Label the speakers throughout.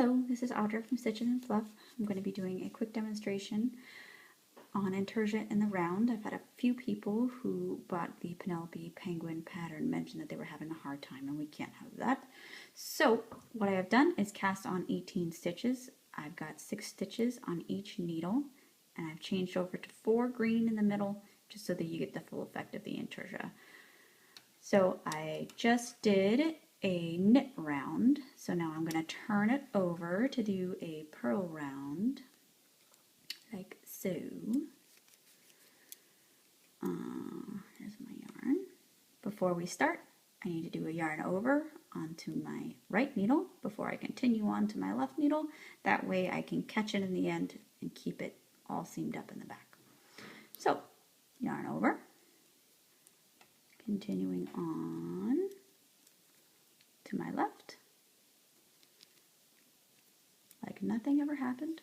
Speaker 1: Hello, this is Audra from Stitches and Fluff. I'm going to be doing a quick demonstration on Intarsia in the round. I've had a few people who bought the Penelope Penguin pattern mention that they were having a hard time, and we can't have that. So what I have done is cast on 18 stitches. I've got 6 stitches on each needle, and I've changed over to 4 green in the middle just so that you get the full effect of the Intarsia. So I just did a knit round, so now I'm going to turn it over to do a purl round, like so. Here's my yarn. Before we start, I need to do a yarn over onto my right needle before I continue on to my left needle. That way I can catch it in the end and keep it all seamed up in the back. So, yarn over, continuing on to my left, like nothing ever happened.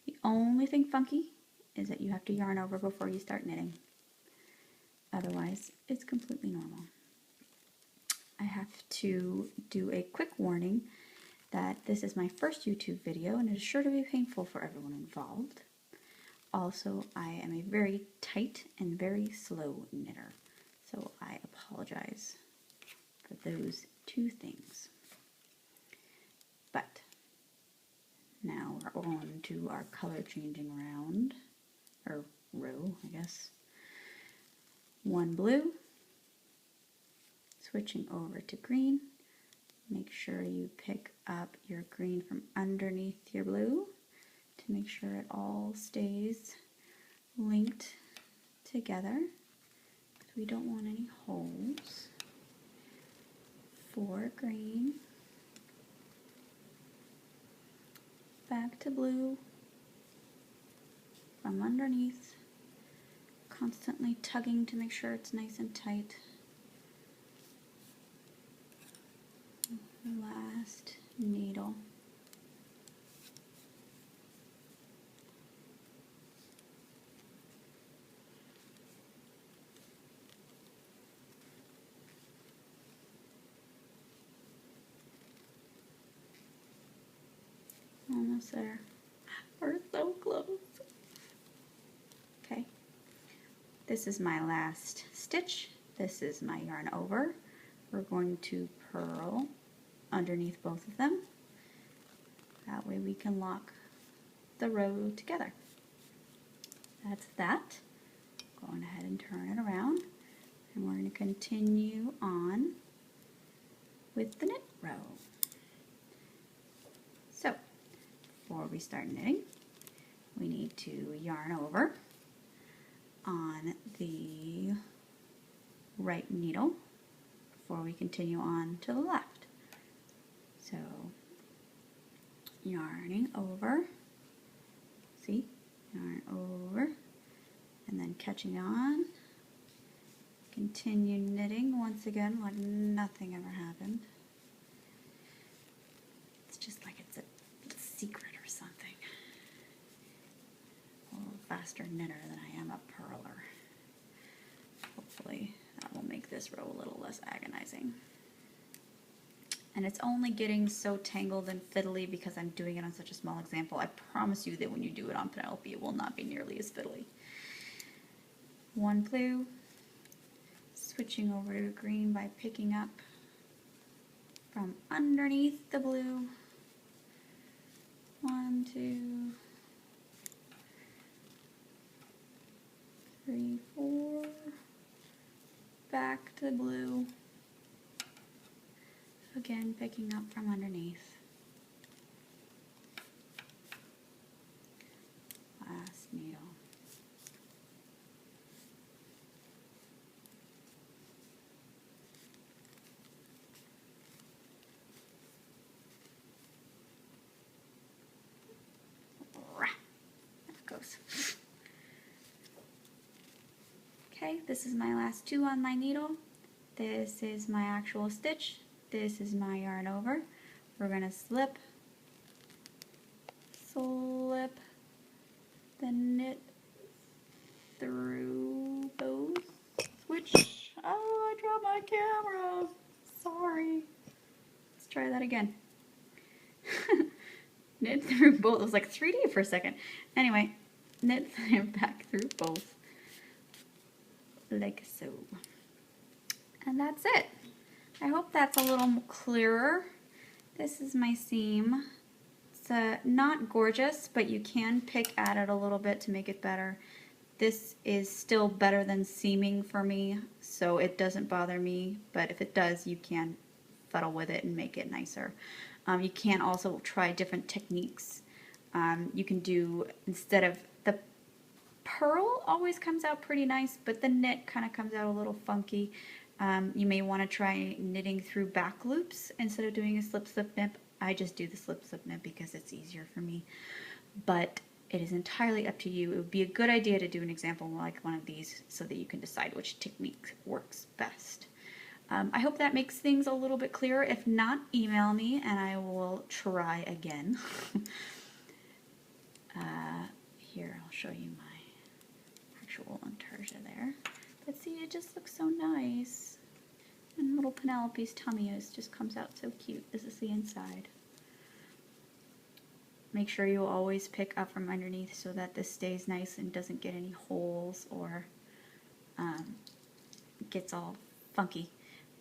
Speaker 1: The only thing funky is that you have to yarn over before you start knitting. Otherwise, it's completely normal. I have to do a quick warning that this is my first YouTube video and it is sure to be painful for everyone involved. Also, I am a very tight and very slow knitter, so I apologize for those 2 things. But now we're on to our color changing round, or row, I guess. 1 blue, switching over to green. Make sure you pick up your green from underneath your blue to make sure it all stays linked together, because we don't want any holes. 4 green, back to blue, from underneath, constantly tugging to make sure it's nice and tight. Last needle. Almost there. We're so close. Okay. This is my last stitch. This is my yarn over. We're going to purl underneath both of them. That way we can lock the row together. That's that. Going ahead and turn it around. And we're going to continue on with the knit row. So, before we start knitting, we need to yarn over on the right needle before we continue on to the left. So, yarning over, see, yarn over, and then catching on, continue knitting once again like nothing ever happened. It's just like it's a secret or something. A little faster knitter than I am a purler. Hopefully that will make this row a little less agonizing. And it's only getting so tangled and fiddly because I'm doing it on such a small example. I promise you that when you do it on Penelope, it will not be nearly as fiddly. 1 blue, switching over to green by picking up from underneath the blue. 1, 2, 3, 4, back to blue. Again, picking up from underneath. Last needle. There it goes. Okay, this is my last 2 on my needle. This is my actual stitch. This is my yarn over. We're going to slip the knit through both. Switch. Oh, I dropped my camera. Sorry. Let's try that again. Knit through both. It was like 3D for a second. Anyway, knit back through both, like so. And that's it. I hope that's a little clearer. This is my seam. It's not gorgeous, but you can pick at it a little bit to make it better. This is still better than seaming for me, so it doesn't bother me, but if it does, you can fuddle with it and make it nicer. You can also try different techniques. You can do, instead of the purl always comes out pretty nice, but the knit kind of comes out a little funky. You may want to try knitting through back loops instead of doing a slip slip knit. I just do the slip slip knit because it's easier for me, but it is entirely up to you. It would be a good idea to do an example like one of these so that you can decide which technique works best. I hope that makes things a little bit clearer. If not, email me and I will try again. Here, I'll show you my actual Intarsia there. But see, it just looks so nice. And little Penelope's tummy just comes out so cute. This is the inside. Make sure you always pick up from underneath so that this stays nice and doesn't get any holes or gets all funky.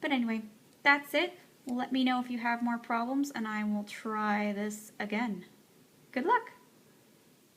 Speaker 1: But anyway, that's it. Let me know if you have more problems and I will try this again. Good luck!